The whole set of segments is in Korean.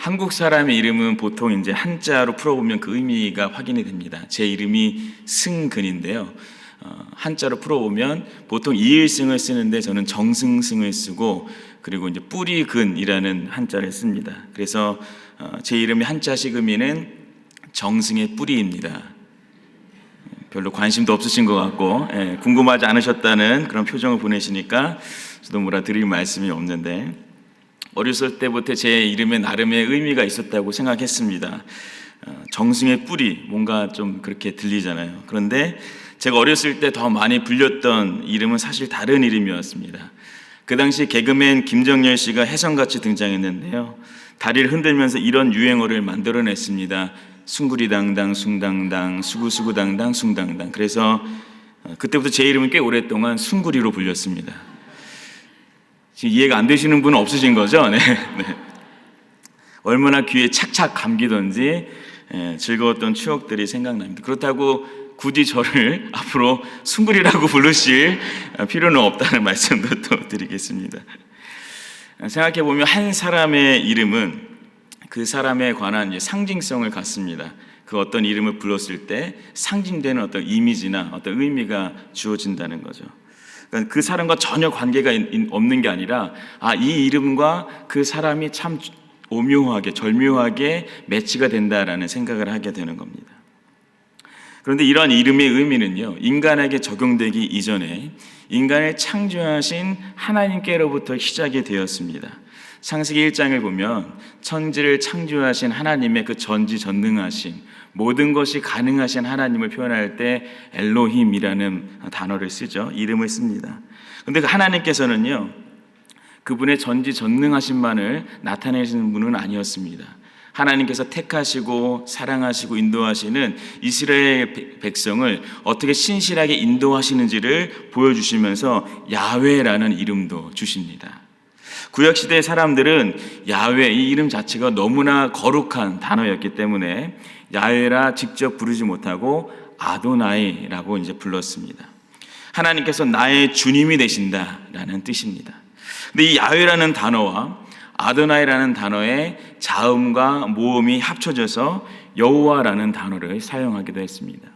한국 사람의 이름은 보통 이제 한자로 풀어보면 그 의미가 확인이 됩니다. 제 이름이 승근인데요. 한자로 풀어보면 보통 이일승을 쓰는데 저는 정승승을 쓰고 그리고 이제 뿌리근이라는 한자를 씁니다. 그래서 제 이름의 한자식 의미는 정승의 뿌리입니다. 별로 관심도 없으신 것 같고 궁금하지 않으셨다는 그런 표정을 보내시니까 저도 뭐라 드릴 말씀이 없는데, 어렸을 때부터 제 이름에 나름의 의미가 있었다고 생각했습니다. 정승의 뿌리, 뭔가 좀 그렇게 들리잖아요. 그런데 제가 어렸을 때 더 많이 불렸던 이름은 사실 다른 이름이었습니다. 그 당시 개그맨 김정열 씨가 혜성같이 등장했는데요, 다리를 흔들면서 이런 유행어를 만들어냈습니다. 숭구리당당 숭당당 수구수구당당 숭당당. 그래서 그때부터 제 이름은 꽤 오랫동안 숭구리로 불렸습니다. 지금 이해가 안 되시는 분은 없으신 거죠? 네. 얼마나 귀에 착착 감기던지 즐거웠던 추억들이 생각납니다. 그렇다고 굳이 저를 앞으로 숭구리라고 부르실 필요는 없다는 말씀도 또 드리겠습니다. 생각해보면 한 사람의 이름은 그 사람에 관한 상징성을 갖습니다. 그 어떤 이름을 불렀을 때 상징되는 어떤 이미지나 어떤 의미가 주어진다는 거죠. 그러니까 그 사람과 전혀 관계가 없는 게 아니라 이 이름과 그 사람이 참 오묘하게 절묘하게 매치가 된다라는 생각을 하게 되는 겁니다. 그런데 이러한 이름의 의미는요, 인간에게 적용되기 이전에 인간을 창조하신 하나님께로부터 시작이 되었습니다. 창세기 1장을 보면 천지를 창조하신 하나님의 그 전지전능하신 모든 것이 가능하신 하나님을 표현할 때 엘로힘이라는 단어를 쓰죠. 이름을 씁니다. 그런데 하나님께서는요, 그분의 전지전능하신만을 나타내시는 분은 아니었습니다. 하나님께서 택하시고 사랑하시고 인도하시는 이스라엘 백성을 어떻게 신실하게 인도하시는지를 보여주시면서 야훼라는 이름도 주십니다. 구약시대의 사람들은 야훼, 이 이름 자체가 너무나 거룩한 단어였기 때문에 야훼라 직접 부르지 못하고 아도나이라고 이제 불렀습니다. 하나님께서 나의 주님이 되신다라는 뜻입니다. 근데 이 야훼라는 단어와 아도나이라는 단어의 자음과 모음이 합쳐져서 여호와라는 단어를 사용하기도 했습니다.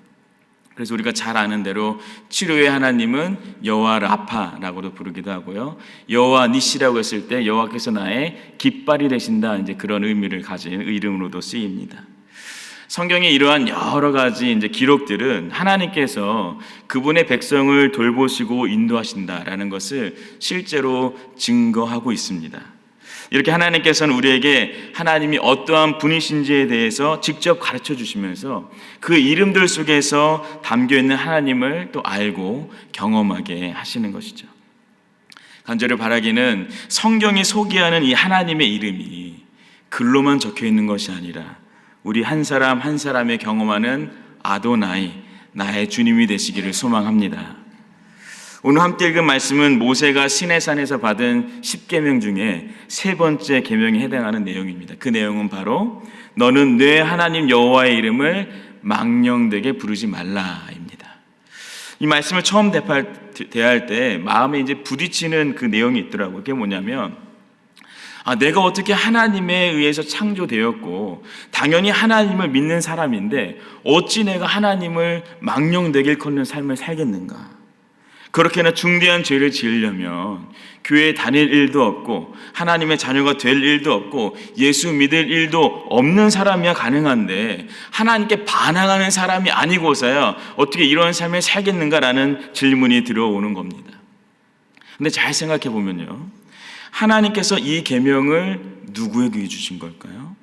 그래서 우리가 잘 아는 대로 치료의 하나님은 여호와 라파라고도 부르기도 하고요, 여호와 니시라고 했을 때 여호와께서 나의 깃발이 되신다, 이제 그런 의미를 가진 이름으로도 쓰입니다. 성경에 이러한 여러 가지 이제 기록들은 하나님께서 그분의 백성을 돌보시고 인도하신다라는 것을 실제로 증거하고 있습니다. 이렇게 하나님께서는 우리에게 하나님이 어떠한 분이신지에 대해서 직접 가르쳐 주시면서 그 이름들 속에서 담겨있는 하나님을 또 알고 경험하게 하시는 것이죠. 간절히 바라기는 성경이 소개하는 이 하나님의 이름이 글로만 적혀 있는 것이 아니라 우리 한 사람 한 사람의 경험하는 아도나이, 나의 주님이 되시기를 소망합니다. 오늘 함께 읽은 말씀은 모세가 시내산에서 받은 10계명 중에 세 번째 계명에 해당하는 내용입니다. 그 내용은 바로 너는 내 하나님 여호와의 이름을 망령되게 부르지 말라입니다. 이 말씀을 처음 대할 때 마음에 이제 부딪히는 그 내용이 있더라고요. 그게 뭐냐면 내가 어떻게 하나님에 의해서 창조되었고 당연히 하나님을 믿는 사람인데 어찌 내가 하나님을 망령되게 일컫는 삶을 살겠는가? 그렇게나 중대한 죄를 지으려면 교회에 다닐 일도 없고 하나님의 자녀가 될 일도 없고 예수 믿을 일도 없는 사람이야 가능한데 하나님께 반항하는 사람이 아니고서야 어떻게 이런 삶을 살겠는가라는 질문이 들어오는 겁니다. 근데 잘 생각해 보면요, 하나님께서 이 계명을 누구에게 주신 걸까요?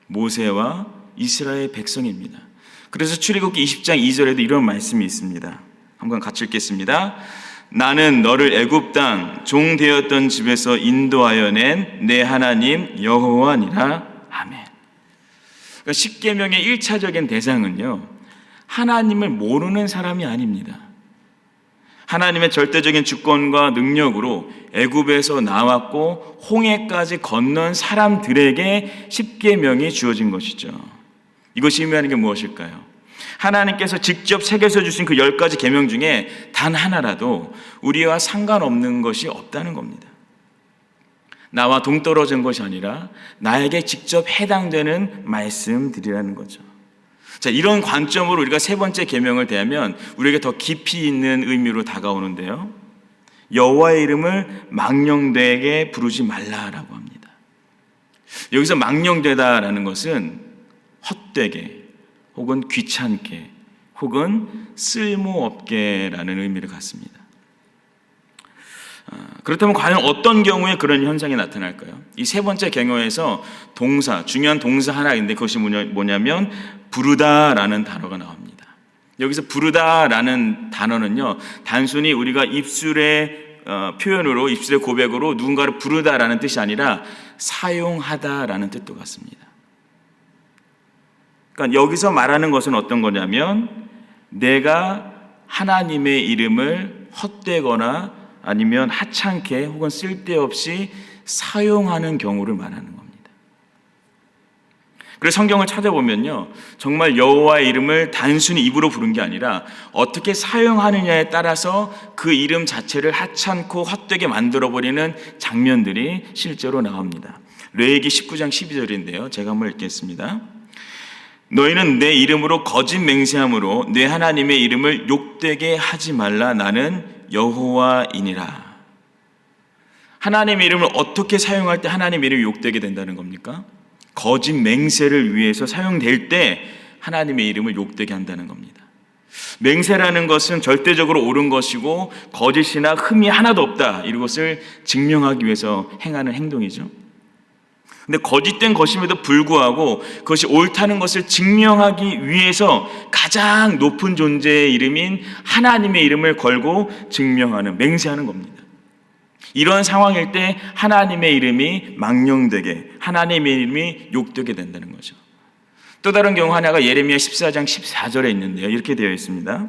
모세와 이스라엘 백성입니다. 그래서 출애굽기 20장 2절에도 이런 말씀이 있습니다. 한번 같이 읽겠습니다. 나는 너를 애굽 땅 종 되었던 집에서 인도하여 낸 내 하나님 여호와니라. 아멘. 그러니까 10계명의 1차적인 대상은요, 하나님을 모르는 사람이 아닙니다. 하나님의 절대적인 주권과 능력으로 애굽에서 나왔고 홍해까지 건넌 사람들에게 10계명이 주어진 것이죠. 이것이 의미하는 게 무엇일까요? 하나님께서 직접 새겨서 주신 그 10가지 계명 중에 단 하나라도 우리와 상관없는 것이 없다는 겁니다. 나와 동떨어진 것이 아니라 나에게 직접 해당되는 말씀들이라는 거죠. 자, 이런 관점으로 우리가 세 번째 계명을 대하면 우리에게 더 깊이 있는 의미로 다가오는데요. 여호와의 이름을 망령되게 부르지 말라라고 합니다. 여기서 망령되다라는 것은 헛되게 혹은 귀찮게 혹은 쓸모없게라는 의미를 갖습니다. 그렇다면 과연 어떤 경우에 그런 현상이 나타날까요? 이 세 번째 경우에서 동사, 중요한 동사 하나 있는데 그것이 뭐냐면 부르다라는 단어가 나옵니다. 여기서 부르다라는 단어는요, 단순히 우리가 입술의 표현으로, 입술의 고백으로 누군가를 부르다라는 뜻이 아니라 사용하다라는 뜻도 같습니다. 그러니까 여기서 말하는 것은 어떤 거냐면 내가 하나님의 이름을 헛되거나 아니면 하찮게 혹은 쓸데없이 사용하는 경우를 말하는 겁니다. 그래서 성경을 찾아보면요, 정말 여호와의 이름을 단순히 입으로 부른 게 아니라 어떻게 사용하느냐에 따라서 그 이름 자체를 하찮고 헛되게 만들어버리는 장면들이 실제로 나옵니다. 레위기 19장 12절인데요. 제가 한번 읽겠습니다. 너희는 내 이름으로 거짓 맹세함으로 내 하나님의 이름을 욕되게 하지 말라. 나는 여호와이니라. 하나님의 이름을 어떻게 사용할 때 하나님의 이름이 욕되게 된다는 겁니까? 거짓 맹세를 위해서 사용될 때 하나님의 이름을 욕되게 한다는 겁니다. 맹세라는 것은 절대적으로 옳은 것이고 거짓이나 흠이 하나도 없다, 이것을 증명하기 위해서 행하는 행동이죠. 근데 거짓된 것임에도 불구하고 그것이 옳다는 것을 증명하기 위해서 가장 높은 존재의 이름인 하나님의 이름을 걸고 증명하는, 맹세하는 겁니다. 이런 상황일 때 하나님의 이름이 망령되게, 하나님의 이름이 욕되게 된다는 거죠. 또 다른 경우 하나가 예레미야 14장 14절에 있는데요. 이렇게 되어 있습니다.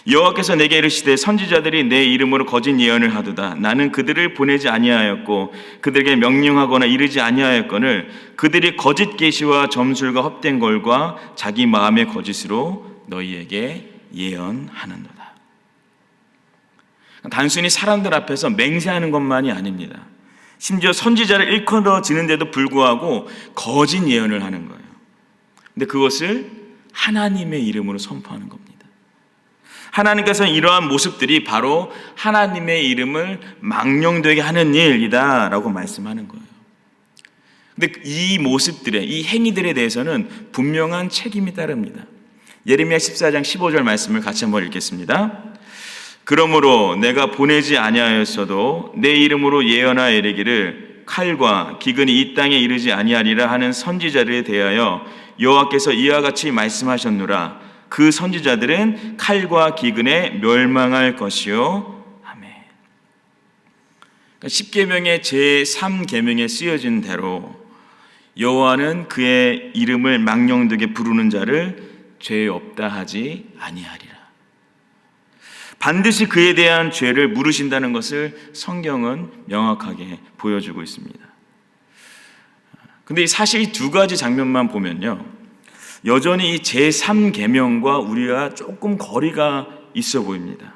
여호와께서 내게 이르시되 선지자들이 내 이름으로 거짓 예언을 하도다. 나는 그들을 보내지 아니하였고 그들에게 명령하거나 이르지 아니하였거늘 그들이 거짓 계시와 점술과 헛된 걸과 자기 마음의 거짓으로 너희에게 예언하는도다. 단순히 사람들 앞에서 맹세하는 것만이 아닙니다. 심지어 선지자를 일컬어지는데도 불구하고 거짓 예언을 하는 거예요. 근데 그것을 하나님의 이름으로 선포하는 겁니다. 하나님께서는 이러한 모습들이 바로 하나님의 이름을 망령되게 하는 일이다라고 말씀하는 거예요. 근데 이 모습들의, 이 행위들에 대해서는 분명한 책임이 따릅니다. 예레미야 14장 15절 말씀을 같이 한번 읽겠습니다. 그러므로 내가 보내지 아니하였어도 내 이름으로 예언하여 이르기를 칼과 기근이 이 땅에 이르지 아니하리라 하는 선지자들에 대하여 여호와께서 이와 같이 말씀하셨노라. 그 선지자들은 칼과 기근에 멸망할 것이요. 아멘. 그러니까 10계명의 제3계명에 쓰여진 대로 여호와는 그의 이름을 망령되게 부르는 자를 죄 없다 하지 아니하리라. 반드시 그에 대한 죄를 물으신다는 것을 성경은 명확하게 보여주고 있습니다. 근데 사실 이 두 가지 장면만 보면요, 여전히 이 제3계명과 우리가 조금 거리가 있어 보입니다.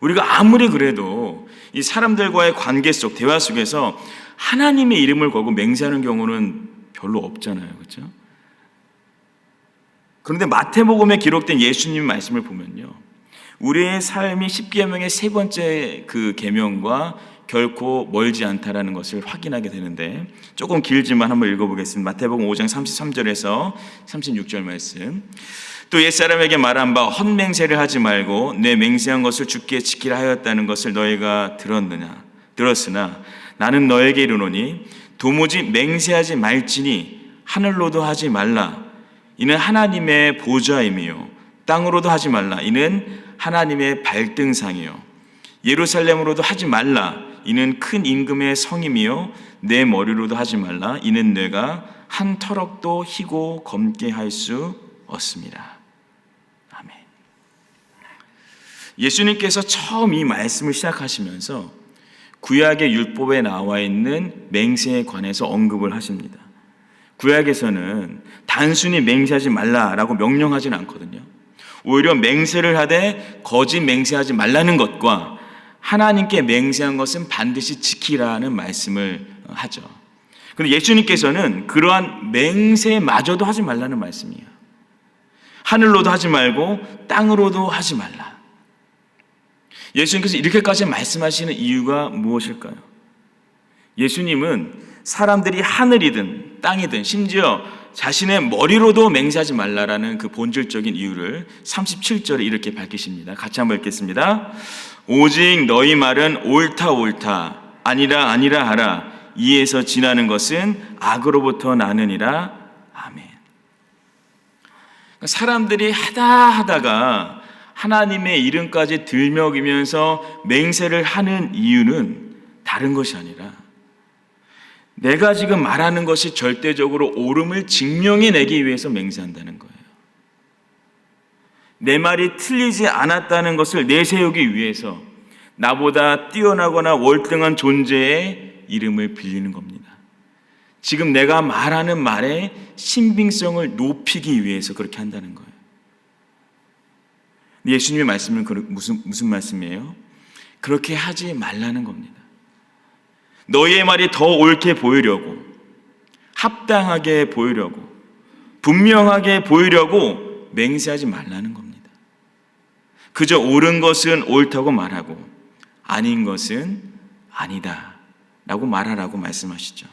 우리가 아무리 그래도 이 사람들과의 관계 속, 대화 속에서 하나님의 이름을 걸고 맹세하는 경우는 별로 없잖아요. 그렇죠? 그런데 마태복음에 기록된 예수님 말씀을 보면요, 우리의 삶이 10계명의 세 번째 그 계명과 결코 멀지 않다라는 것을 확인하게 되는데, 조금 길지만 한번 읽어보겠습니다. 마태복음 5장 33절에서 36절 말씀. 또 옛사람에게 말한 바 헛맹세를 하지 말고 내 맹세한 것을 주께 지키라 하였다는 것을 너희가 들었으나 나는 너에게 이르노니 도무지 맹세하지 말지니 하늘로도 하지 말라. 이는 하나님의 보좌임이요 땅으로도 하지 말라. 이는 하나님의 발등상이요 예루살렘으로도 하지 말라. 이는 큰 임금의 성임이요 내 머리로도 하지 말라. 이는 내가 한 터럭도 희고 검게 할 수 없습니다. 아멘. 예수님께서 처음 이 말씀을 시작하시면서 구약의 율법에 나와 있는 맹세에 관해서 언급을 하십니다. 구약에서는 단순히 맹세하지 말라라고 명령하지는 않거든요. 오히려 맹세를 하되 거짓 맹세하지 말라는 것과 하나님께 맹세한 것은 반드시 지키라는 말씀을 하죠. 그런데 예수님께서는 그러한 맹세마저도 하지 말라는 말씀이에요. 하늘로도 하지 말고 땅으로도 하지 말라. 예수님께서 이렇게까지 말씀하시는 이유가 무엇일까요? 예수님은 사람들이 하늘이든 땅이든 심지어 자신의 머리로도 맹세하지 말라라는 그 본질적인 이유를 37절에 이렇게 밝히십니다. 같이 한번 읽겠습니다. 오직 너희 말은 옳다 옳다 아니라 아니라 하라. 이에서 지나는 것은 악으로부터 나느니라. 아멘. 사람들이 하다가 하나님의 이름까지 들먹이면서 맹세를 하는 이유는 다른 것이 아니라 내가 지금 말하는 것이 절대적으로 옳음을 증명해내기 위해서 맹세한다는 거예요. 내 말이 틀리지 않았다는 것을 내세우기 위해서 나보다 뛰어나거나 월등한 존재의 이름을 빌리는 겁니다. 지금 내가 말하는 말의 신빙성을 높이기 위해서 그렇게 한다는 거예요. 예수님의 말씀은 무슨 말씀이에요? 그렇게 하지 말라는 겁니다. 너희의 말이 더 옳게 보이려고, 합당하게 보이려고, 분명하게 보이려고 맹세하지 말라는 겁니다. 그저 옳은 것은 옳다고 말하고 아닌 것은 아니다 라고 말하라고 말씀하시죠.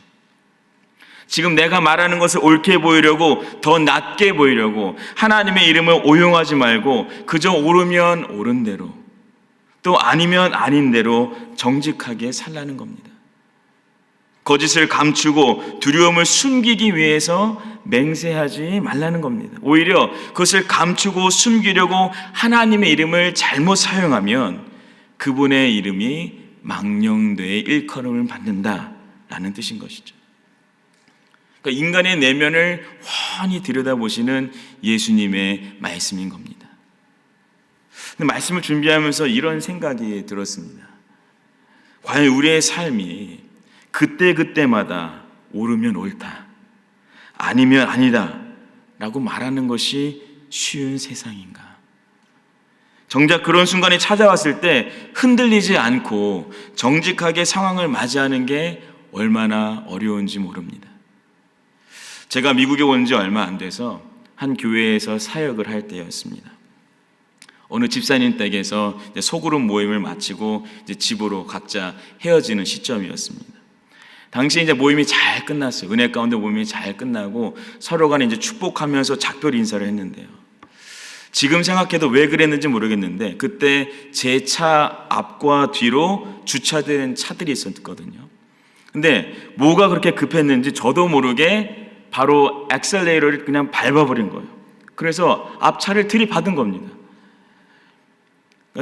지금 내가 말하는 것을 옳게 보이려고, 더 낮게 보이려고 하나님의 이름을 오용하지 말고 그저 옳으면 옳은 대로, 또 아니면 아닌 대로 정직하게 살라는 겁니다. 거짓을 감추고 두려움을 숨기기 위해서 맹세하지 말라는 겁니다. 오히려 그것을 감추고 숨기려고 하나님의 이름을 잘못 사용하면 그분의 이름이 망령되의 일컬음을 받는다라는 뜻인 것이죠. 그러니까 인간의 내면을 훤히 들여다보시는 예수님의 말씀인 겁니다. 근데 말씀을 준비하면서 이런 생각이 들었습니다. 과연 우리의 삶이 그때그때마다 옳으면 옳다, 아니면 아니다 라고 말하는 것이 쉬운 세상인가? 정작 그런 순간이 찾아왔을 때 흔들리지 않고 정직하게 상황을 맞이하는 게 얼마나 어려운지 모릅니다. 제가 미국에 온 지 얼마 안 돼서 한 교회에서 사역을 할 때였습니다. 어느 집사님 댁에서 소그룹 모임을 마치고 이제 집으로 각자 헤어지는 시점이었습니다. 당시에 이제 모임이 잘 끝났어요. 은혜 가운데 모임이 잘 끝나고 서로 간에 이제 축복하면서 작별 인사를 했는데요. 지금 생각해도 왜 그랬는지 모르겠는데 그때 제 차 앞과 뒤로 주차된 차들이 있었거든요. 근데 뭐가 그렇게 급했는지 저도 모르게 바로 엑셀레이터를 그냥 밟아버린 거예요. 그래서 앞차를 들이받은 겁니다.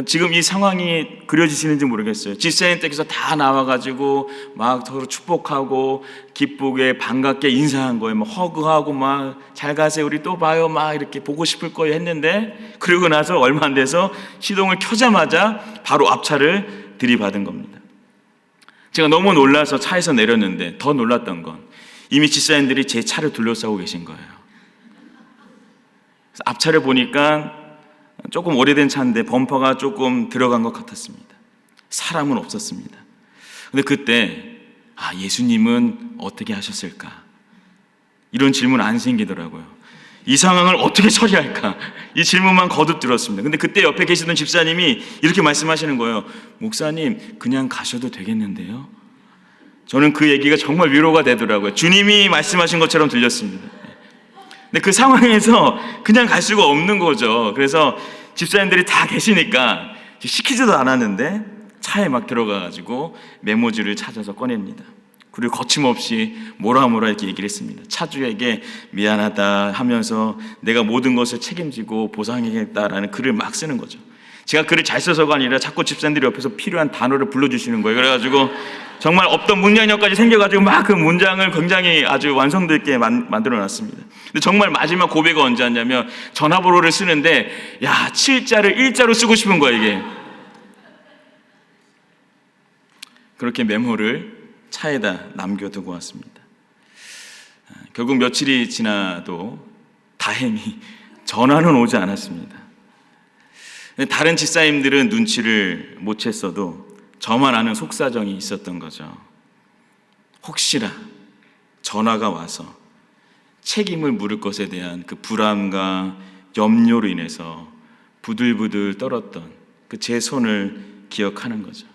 지금 이 상황이 그려지시는지 모르겠어요. 집사님 댁에서 다 나와가지고 막 서로 축복하고 기쁘게 반갑게 인사한 거예요. 막 허그하고 막 잘 가세요, 우리 또 봐요, 막 이렇게 보고 싶을 거예요 했는데, 그리고 나서 얼마 안 돼서 시동을 켜자마자 바로 앞차를 들이받은 겁니다. 제가 너무 놀라서 차에서 내렸는데 더 놀랐던 건 이미 집사님들이 제 차를 둘러싸고 계신 거예요. 그래서 앞차를 보니까 조금 오래된 차인데 범퍼가 조금 들어간 것 같았습니다. 사람은 없었습니다. 근데 그때 예수님은 어떻게 하셨을까? 이런 질문 안 생기더라고요. 이 상황을 어떻게 처리할까? 이 질문만 거듭 들었습니다. 근데 그때 옆에 계시던 집사님이 이렇게 말씀하시는 거예요. 목사님, 그냥 가셔도 되겠는데요? 저는 그 얘기가 정말 위로가 되더라고요. 주님이 말씀하신 것처럼 들렸습니다. 근데 그 상황에서 그냥 갈 수가 없는 거죠. 그래서 집사님들이 다 계시니까 시키지도 않았는데 차에 막 들어가가지고 메모지를 찾아서 꺼냅니다. 그리고 거침없이 뭐라 이렇게 얘기를 했습니다. 차주에게 미안하다 하면서 내가 모든 것을 책임지고 보상하겠다라는 글을 막 쓰는 거죠. 제가 글을 잘 써서가 아니라 자꾸 집사님들이 옆에서 필요한 단어를 불러주시는 거예요. 그래가지고 정말 없던 문장력까지 생겨가지고 막 그 문장을 굉장히 아주 완성도 있게 만들어 놨습니다. 근데 정말 마지막 고백이 언제 왔냐면 전화번호를 쓰는데 7자를 1자로 쓰고 싶은 거예요, 이게. 그렇게 메모를 차에다 남겨두고 왔습니다. 결국 며칠이 지나도 다행히 전화는 오지 않았습니다. 다른 집사님들은 눈치를 못 챘어도 저만 아는 속사정이 있었던 거죠. 혹시나 전화가 와서 책임을 물을 것에 대한 그 불안과 염려로 인해서 부들부들 떨었던 그 제 손을 기억하는 거죠.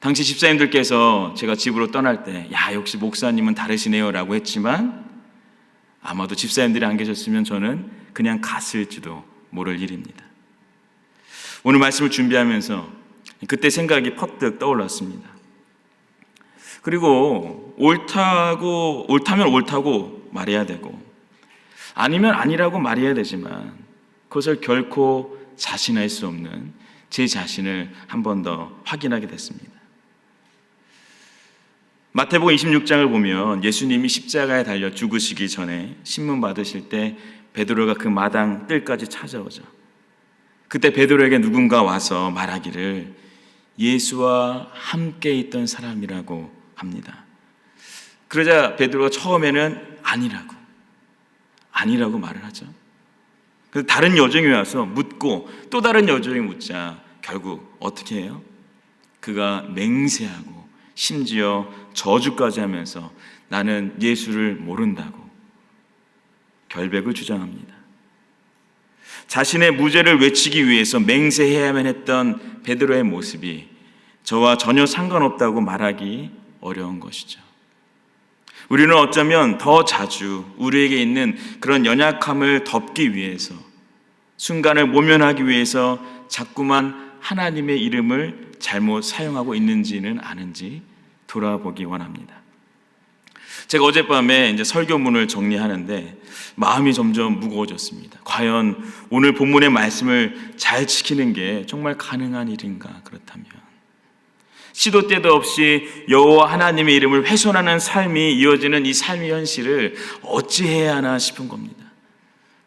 당시 집사님들께서 제가 집으로 떠날 때 야, 역시 목사님은 다르시네요 라고 했지만 아마도 집사님들이 안 계셨으면 저는 그냥 갔을지도 모를 일입니다. 오늘 말씀을 준비하면서 그때 생각이 퍼뜩 떠올랐습니다. 그리고 옳다면 옳다고 말해야 되고 아니면 아니라고 말해야 되지만 그것을 결코 자신할 수 없는 제 자신을 한 번 더 확인하게 됐습니다. 마태복음 26장을 보면 예수님이 십자가에 달려 죽으시기 전에 신문 받으실 때 베드로가 그 마당 뜰까지 찾아오죠. 그때 베드로에게 누군가 와서 말하기를 예수와 함께 있던 사람이라고 합니다. 그러자 베드로가 처음에는 아니라고 말을 하죠. 그래서 다른 여종이 와서 묻고 또 다른 여종이 묻자 결국 어떻게 해요? 그가 맹세하고 심지어 저주까지 하면서 나는 예수를 모른다고 결백을 주장합니다. 자신의 무죄를 외치기 위해서 맹세해야만 했던 베드로의 모습이 저와 전혀 상관없다고 말하기 어려운 것이죠. 우리는 어쩌면 더 자주 우리에게 있는 그런 연약함을 덮기 위해서 순간을 모면하기 위해서 자꾸만 하나님의 이름을 잘못 사용하고 있는지는 아는지 돌아보기 원합니다. 제가 어젯밤에 이제 설교문을 정리하는데 마음이 점점 무거워졌습니다. 과연 오늘 본문의 말씀을 잘 지키는 게 정말 가능한 일인가? 그렇다면 시도 때도 없이 여호와 하나님의 이름을 훼손하는 삶이 이어지는 이 삶의 현실을 어찌해야 하나 싶은 겁니다.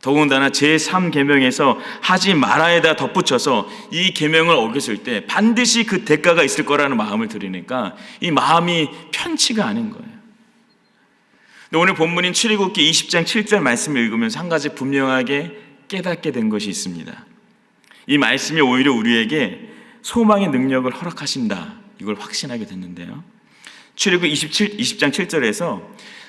더군다나 제3계명에서 하지 말아에다 덧붙여서 이 계명을 어겼을 때 반드시 그 대가가 있을 거라는 마음을 들으니까 이 마음이 편치가 않은 거예요. 근데 오늘 본문인 출애굽기 20장 7절 말씀을 읽으면서 한 가지 분명하게 깨닫게 된 것이 있습니다. 이 말씀이 오히려 우리에게 소망의 능력을 허락하신다, 이걸 확신하게 됐는데요. 출애굽기 20장 7절에서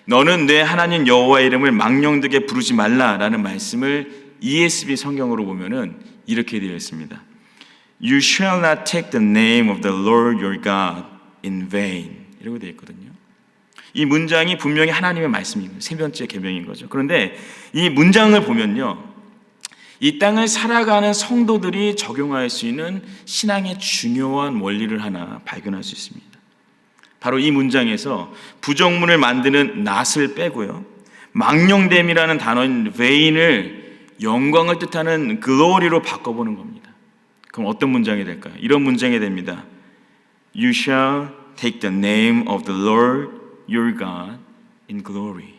너는 내 하나님 여호와의 이름을 망령되게 부르지 말라라는 말씀을 ESV 성경으로 보면은 이렇게 되어 있습니다. You shall not take the name of the Lord your God in vain. 이라고 되어 있거든요. 이 문장이 분명히 하나님의 말씀인 세 번째 계명인 거죠. 그런데 이 문장을 보면요, 이 땅을 살아가는 성도들이 적용할 수 있는 신앙의 중요한 원리를 하나 발견할 수 있습니다. 바로 이 문장에서 부정문을 만드는 not을 빼고요, 망령됨이라는 단어인 vain을 영광을 뜻하는 glory로 바꿔보는 겁니다. 그럼 어떤 문장이 될까요? 이런 문장이 됩니다. You shall take the name of the Lord your God in glory.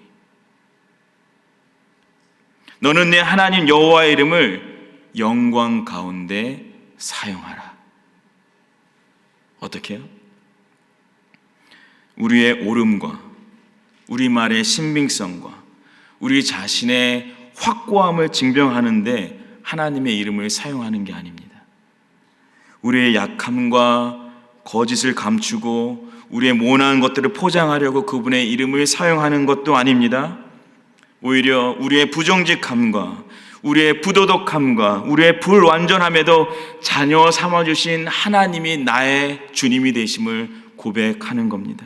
너는 내 하나님 여호와의 이름을 영광 가운데 사용하라. 어떻게 해요? 우리의 옳음과 우리말의 신빙성과 우리 자신의 확고함을 증명하는데 하나님의 이름을 사용하는 게 아닙니다. 우리의 약함과 거짓을 감추고 우리의 모난 것들을 포장하려고 그분의 이름을 사용하는 것도 아닙니다. 오히려 우리의 부정직함과 우리의 부도덕함과 우리의 불완전함에도 자녀 삼아주신 하나님이 나의 주님이 되심을 고백하는 겁니다.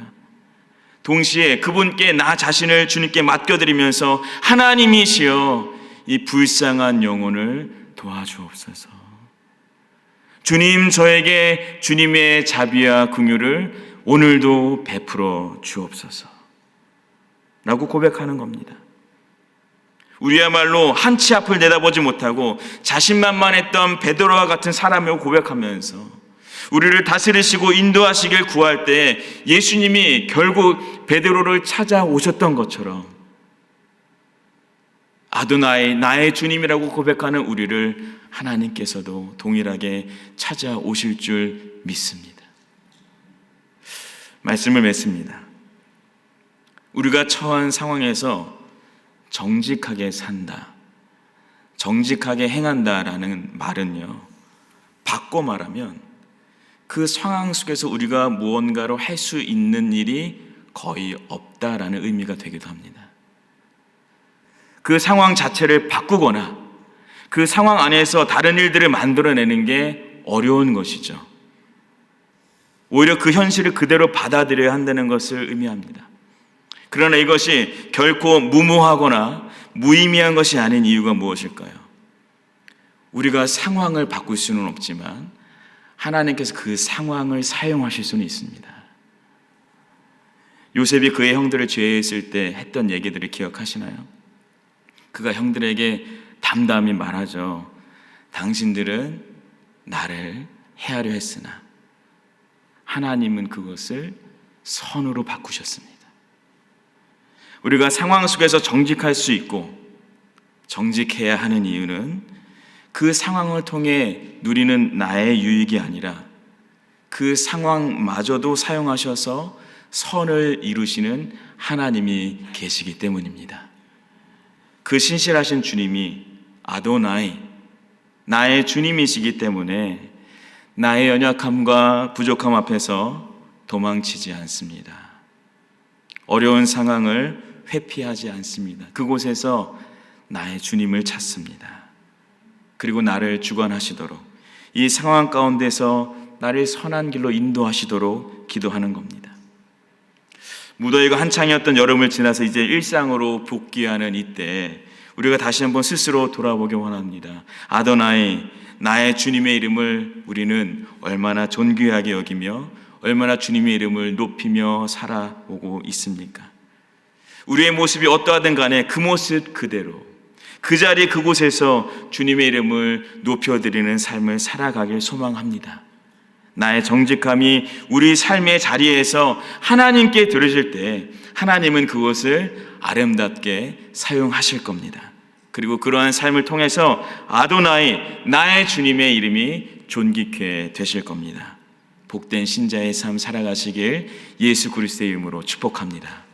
동시에 그분께 나 자신을 주님께 맡겨드리면서 하나님이시여 이 불쌍한 영혼을 도와주옵소서. 주님, 저에게 주님의 자비와 긍휼을 오늘도 베풀어 주옵소서 라고 고백하는 겁니다. 우리야말로 한치 앞을 내다보지 못하고 자신만만했던 베드로와 같은 사람이라고 고백하면서 우리를 다스리시고 인도하시길 구할 때 예수님이 결국 베드로를 찾아오셨던 것처럼 아도나이, 나의 주님이라고 고백하는 우리를 하나님께서도 동일하게 찾아오실 줄 믿습니다. 말씀을 맺습니다. 우리가 처한 상황에서 정직하게 산다, 정직하게 행한다라는 말은요, 바꿔 말하면 그 상황 속에서 우리가 무언가를 할 수 있는 일이 거의 없다라는 의미가 되기도 합니다. 그 상황 자체를 바꾸거나 그 상황 안에서 다른 일들을 만들어내는 게 어려운 것이죠. 오히려 그 현실을 그대로 받아들여야 한다는 것을 의미합니다. 그러나 이것이 결코 무모하거나 무의미한 것이 아닌 이유가 무엇일까요? 우리가 상황을 바꿀 수는 없지만 하나님께서 그 상황을 사용하실 수는 있습니다. 요셉이 그의 형들을 죄했을 때 했던 얘기들을 기억하시나요? 그가 형들에게 담담히 말하죠. 당신들은 나를 해하려 했으나 하나님은 그것을 선으로 바꾸셨습니다. 우리가 상황 속에서 정직할 수 있고 정직해야 하는 이유는 그 상황을 통해 누리는 나의 유익이 아니라 그 상황마저도 사용하셔서 선을 이루시는 하나님이 계시기 때문입니다. 그 신실하신 주님이 아도나이, 나의 주님이시기 때문에 나의 연약함과 부족함 앞에서 도망치지 않습니다. 어려운 상황을 회피하지 않습니다. 그곳에서 나의 주님을 찾습니다. 그리고 나를 주관하시도록 이 상황 가운데서 나를 선한 길로 인도하시도록 기도하는 겁니다. 무더위가 한창이었던 여름을 지나서 이제 일상으로 복귀하는 이때 우리가 다시 한번 스스로 돌아보기 원합니다. 아도나이, 나의 주님의 이름을 우리는 얼마나 존귀하게 여기며 얼마나 주님의 이름을 높이며 살아오고 있습니까? 우리의 모습이 어떠하든 간에 그 모습 그대로 그 자리 그곳에서 주님의 이름을 높여드리는 삶을 살아가길 소망합니다. 나의 정직함이 우리 삶의 자리에서 하나님께 들으실 때 하나님은 그것을 아름답게 사용하실 겁니다. 그리고 그러한 삶을 통해서 아도나이, 나의 주님의 이름이 존귀케 되실 겁니다. 복된 신자의 삶 살아가시길 예수 그리스도의 이름으로 축복합니다.